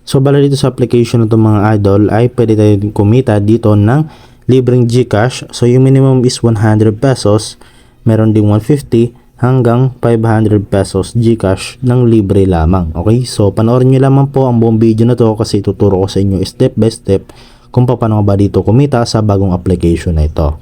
So bala dito sa application na to mga idol ay pwede tayo kumita dito ng libreng GCash. So yung minimum is 100 pesos, meron ding 150 hanggang 500 pesos GCash ng libre lamang. Okay, so panoorin nyo lamang po ang buong video na to kasi tuturo ko sa inyo step by step kung paano ba dito kumita sa bagong application na ito.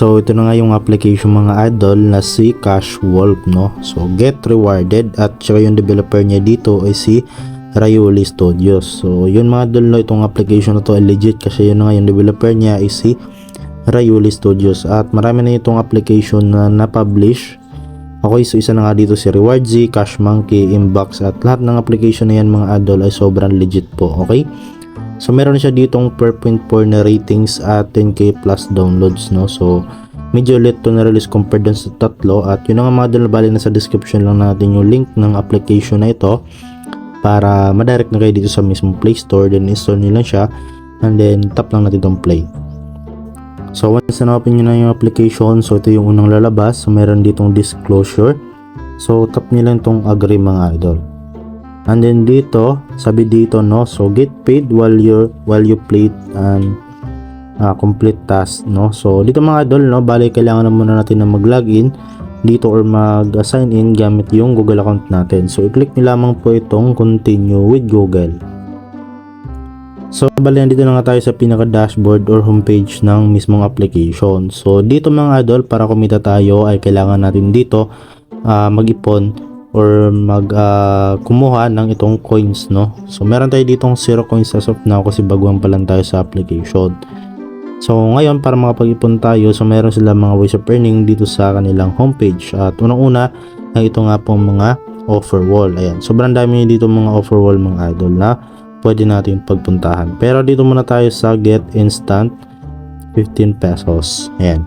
So ito na nga yung application mga idol na si Cashwolf, no. So get rewarded at saka yung developer niya dito ay si Rayuli Studios. So yun mga idol, no, itong application na to ay legit kasi yun na nga yung developer niya ay si Rayuli Studios at marami na itong application na na-publish. Okay, so isa na nga dito si RewardZ, Cash Monkey, Inbox at lahat ng application na yan mga idol ay sobrang legit po. Okay, so meron siya ditong 4.4 na ratings at 10k plus downloads, no. So medyo late to na-release compared dun sa tatlo at yun nga mga idol, bali na sa description lang natin yung link ng application na ito para madirect na kayo dito sa mismong Play Store, then install nyo lang siya and then tap lang natin itong play. So once na open nyo na yung application, so ito yung unang lalabas. So meron ditong disclosure, so tap nyo lang itong agree mga idol. And then dito, sabi dito, no, so get paid while you play and complete task, no. So dito mga idol, no, bali kailangan na muna natin na mag-login dito or mag-sign in gamit yung Google account natin. So i-click nyo lamang po itong continue with Google. So bali nandito na nga tayo sa pinaka dashboard or homepage ng mismong application. So dito mga idol, para kumita tayo ay kailangan natin dito mag-ipon or kumuha ng itong coins, no. So meron tayo ditong 0 coins as of now kasi baguhan pa lang tayo sa application. So ngayon para makapag-ipon tayo, so meron sila mga ways of earning dito sa kanilang homepage. At unang-una ay ito nga pong mga offer wall. Ayan, sobrang dami dito mga offer wall mga idol na pwede natin pagpuntahan. Pero dito muna tayo sa get instant 15 pesos. Ayan.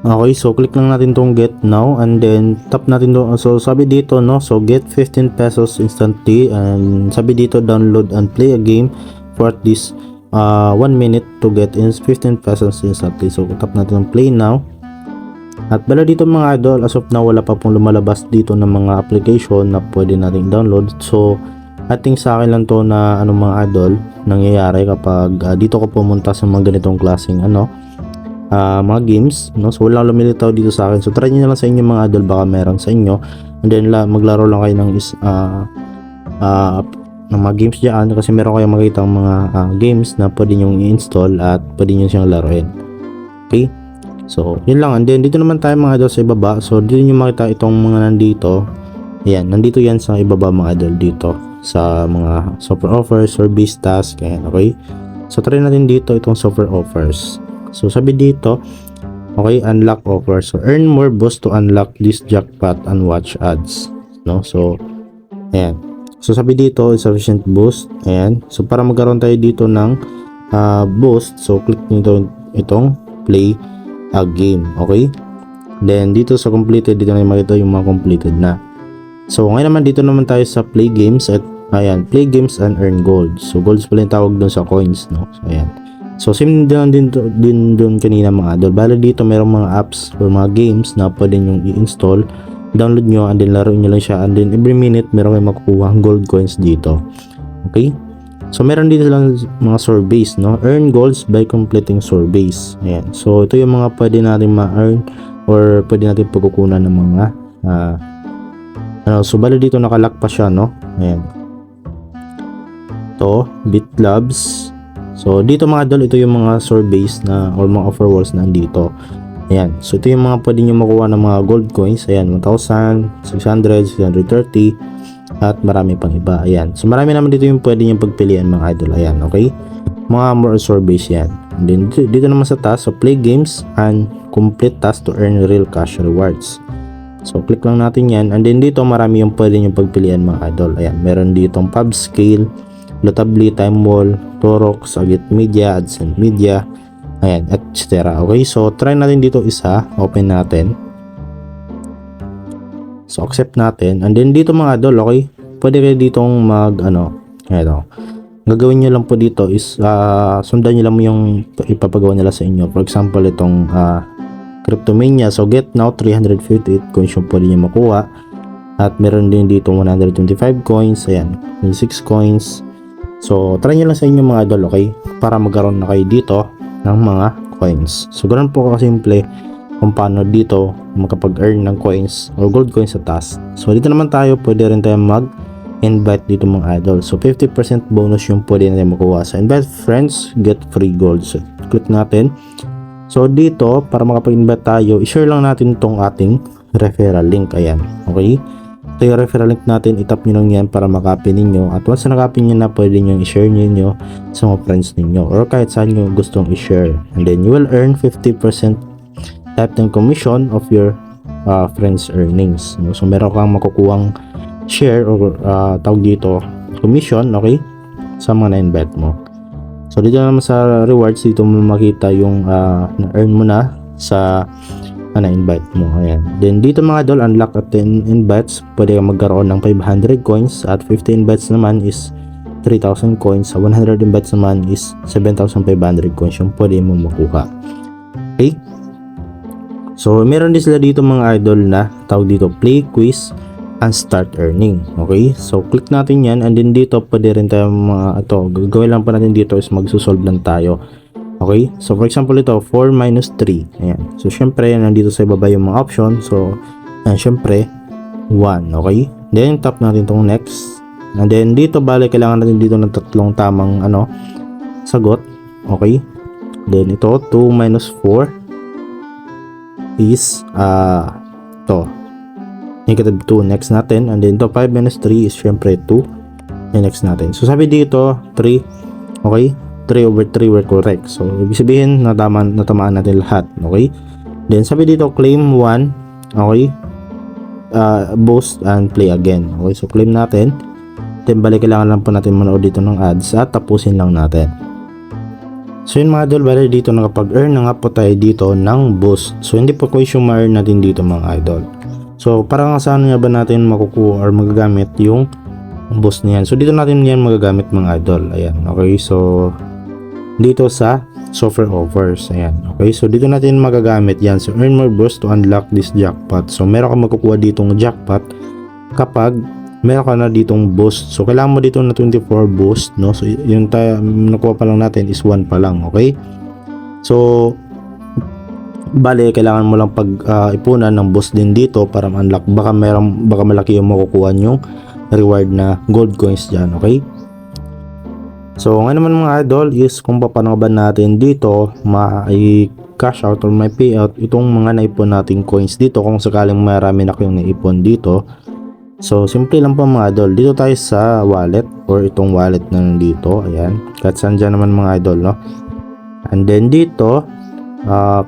Okay, so click lang natin tong get now and then tap natin doon. So sabi dito, no, so get 15 pesos instantly and sabi dito download and play a game for at least 1 minute to get in 15 pesos instantly. So tap natin ang play now. At bala dito mga idol, as of now wala pa pong lumalabas dito ng mga application na pwede nating download. So ating sa akin lang to na mga idol nangyayari kapag dito ko pumunta sa mga ganitong klaseng mga games, no. So wala lumilitaw dito sa akin. So try niyo na lang sa inyo mga idol, baka meron sa inyo. And then maglaro lang kayo ng mga games diyan kasi meron kayong makita mga games na pwede niyo i-install at pwede niyo siyang laruin. Okay? So yun lang. And then dito naman tayo mga idol sa ibaba. So dito niyo makita itong mga nandito. Ayan, nandito yan sa ibaba mga idol dito sa mga software offers or base task. Ayan, okay? So try natin dito itong software offers. So sabi dito, okay, unlock offers. So earn more boost to unlock this jackpot and watch ads, no. So ayan. So sabi dito sufficient boost. Ayan. So para magkaroon tayo dito ng boost, so click nito itong play a game, okay? Then dito sa completed, dito na makita yung mga completed na. So ngayon naman dito naman tayo sa play games at ayan, play games and earn gold. So golds pala yung tawag doon sa coins, no. So ayan. So same din doon kanina mga idol. Bali dito mayroong mga apps or mga games na pwede nyo i-install, download nyo and then laro nyo lang siya and then every minute meron kayong makukuha gold coins dito. Okay? So meron dito lang mga surveys, no. Earn golds by completing surveys. Ayan. So ito yung mga pwede natin ma-earn or pwede natin pagkukunan ng mga so bali dito nakalock pa siya, no. Ayan. Ito, BitLabs. So dito mga idol, ito yung mga surveys na or mga offer walls na andito. Ayan. So ito yung mga pwede nyo makuha ng mga gold coins. Ayan, 1,000, 600, 630 at marami pang iba. Ayan. So marami naman dito yung pwede nyo pagpilian mga idol. Ayan, okay? Mga more surveys yan. And then dito naman sa task, so play games and complete task to earn real cash rewards. So click lang natin yan and then dito marami yung pwede nyo pagpilian mga idol. Ayan, meron ditong pub scale, Lotably, Time Wall, Torox, Agit Media, AdSense Media, ayan, etc. Okay, so try natin dito isa, open natin. So accept natin, and then dito mga idol, okay, pwede kayo ditong ito, gagawin nyo lang po dito is sundan nyo lang yung ipapagawa nila sa inyo. For example, itong Cryptomania, so get now 358 coins yung pwede nyo makuha, at meron din dito 125 coins, ayan, 6 coins. So try nyo lang sa inyo mga idol, okay, para magkaroon na kayo dito ng mga coins. So ganoon po kasimple kung paano dito makapag-earn ng coins or gold coins sa task. So dito naman tayo, pwede rin tayo mag-invite dito mga idol. So 50% bonus yung pwede natin makuha sa invite friends, get free gold. So click natin. So dito, para makapag-invite tayo, i-share lang natin tong ating referral link. Ayan, okay. Ito yung referral link natin, itap nyo lang yan para makapin ninyo. At once na nakapin nyo na, pwede nyo i-share nyo sa mga friends ninyo or kahit saan nyo gustong i-share. And then you will earn 50% lifetime commission of your friends earnings. So meron kang makukuhang share or tawag dito commission, okay, sa mga na-invite mo. So dito naman sa rewards, dito mo makita yung na-earn mo na sa na-invite mo. Ayan. Then dito mga idol, unlock at 10 invites, pwede kang magkaroon ng 500 coins, at 50 invites naman is 3,000 coins, sa 100 invites naman is 7,500 coins yung pwede mo makuha. Okay, so meron din sila dito mga idol na tawag dito play quiz and start earning. Okay, so click natin yan, and then dito pwede rin tayo gagawin lang pa natin dito is magsusolve lang tayo. Okay, so for example ito 4 minus 3, ayan, so syempre nandito sa ibaba yung mga option. So ayan, syempre 1, okay, then tap natin tong next, and then dito bale kailangan natin dito ng tatlong tamang sagot. Okay, then ito 2 minus 4 is to negative 2, next natin, and then to 5 minus 3 is syempre 2, and next natin. So sabi dito 3, okay, 3 over 3 were correct. So ibig sabihin natamaan natin lahat. Okay, then sabi dito claim 1, okay, boost and play again. Okay, so claim natin, then balik kailangan lang po natin manood dito ng ads at tapusin lang natin. So yun mga idol, bali dito nakapag-earn na nga po tayo dito ng boost. So hindi po coins yung ma-earn natin dito mga idol. So para nga saan nga ba natin makukuha or magagamit yung boost niyan. So dito natin yan magagamit mga idol. Ayan, okay, so dito sa software offers, ayan, okay, so dito natin magagamit yan. So earn more boost to unlock this jackpot. So meron ka makukuha ditong jackpot kapag meron ka na ditong boost. So kailangan mo dito na 24 boost, no? So yung nakuha pa lang natin is 1 pa lang. Okay, so bale kailangan mo lang ipunan ng boost din dito para ma-unlock. Baka malaki yung makukuha yung reward na gold coins dyan. Okay, so ngayon naman mga idol is kung paano ba natin dito ma-cash out or may payout itong mga naipon nating coins dito kung sakaling marami na kayong naipon dito. So simple lang po mga idol, dito tayo sa wallet or itong wallet na nandito, ayan, kahit saan dyan naman mga idol, no? And then dito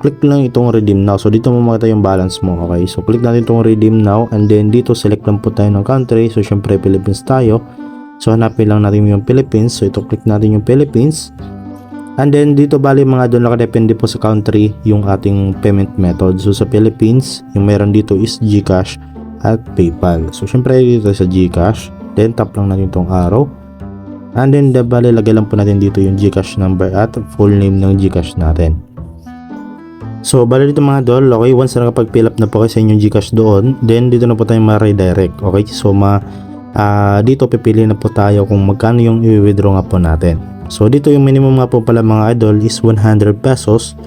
click lang itong redeem now. So dito mo makita yung balance mo. Okay, so click natin itong redeem now, and then dito select lang po tayo ng country. So syempre Philippines tayo, so hanapin lang natin yung Philippines. So ito click natin yung Philippines, and then dito bali mga idol nakadepende po sa country yung ating payment method. So sa Philippines yung meron dito is GCash at PayPal. So syempre dito sa GCash, then tap lang natin itong arrow, and then bali lagay lang po natin dito yung GCash number at full name ng GCash natin. So bali dito mga idol, okay, once na nakapag-fill up na po kayo sa inyong GCash doon, then dito na po tayo ma-redirect. Okay, so dito pipili na po tayo kung magkano yung i-withdraw nga po natin. So dito yung minimum nga po pala mga idol is 100 pesos.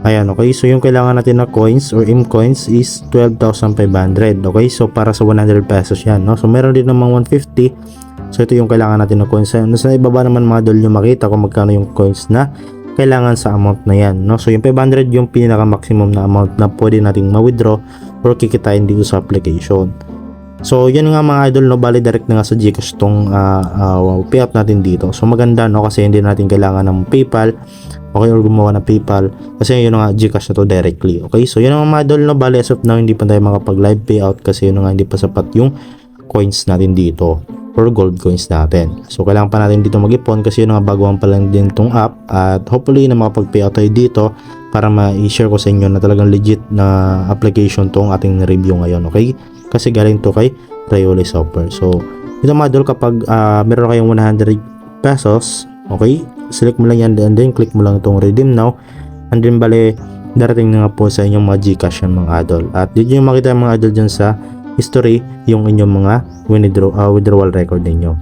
Ayan, okay, so yung kailangan natin na coins or M-coins is 12,500. Okay, so para sa 100 pesos yan, no? So meron din namang 150. So ito yung kailangan natin na coins. Nasa ibaba naman mga idol yung makita kung magkano yung coins na kailangan sa amount na yan, no? So yung 500 yung pinaka maximum na amount na pwede nating ma-withdraw or kikitain dito sa application. So yan nga mga idol, no, bali direct na nga sa GCash tong payout natin dito. So maganda, no, kasi hindi natin kailangan ng PayPal, okay, or gumawa ng PayPal, kasi yun nga GCash na to directly. Okay, so yun nga mga idol, no, bali as of now hindi pa tayo makapag live payout kasi yun nga hindi pa sapat yung coins natin dito. for gold coins natin. So kailangan pa natin dito mag-ipon kasi yun nga baguhan pa lang din tong app, at hopefully na makapag-payout tayo dito para ma-share ko sa inyo na talagang legit na application tong ating review ngayon, okay? Kasi galing to kay Rayoli Software. So ito mga idol, kapag meron kayong 100 pesos, okay, select mo lang yan and then click mo lang itong redeem now, and then bale darating na nga po sa inyong mga Gcash yan mga idol. At dito yung makita mga idol dyan sa history yung inyong mga withdrawal record ninyo.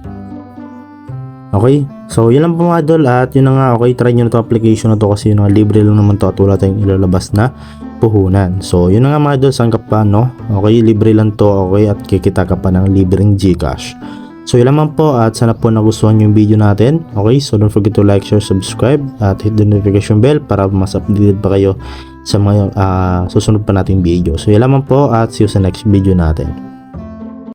Okay, so yun lang po mga idol, at yun na nga, okay, try nyo na to application na to kasi yun nga, libre lang naman to at wala tayong ilalabas na puhunan. So yun na nga mga idol, saan ka pa, no? Okay, libre lang to, okay, at kikita ka pa ng libreng Gcash. So yun lamang po, at sana po nagustuhan nyo yung video natin. Okay, so don't forget to like, share, subscribe at hit the notification bell para mas updated pa kayo sa mga susunod pa nating video. So yun lamang po, at see you sa next video natin.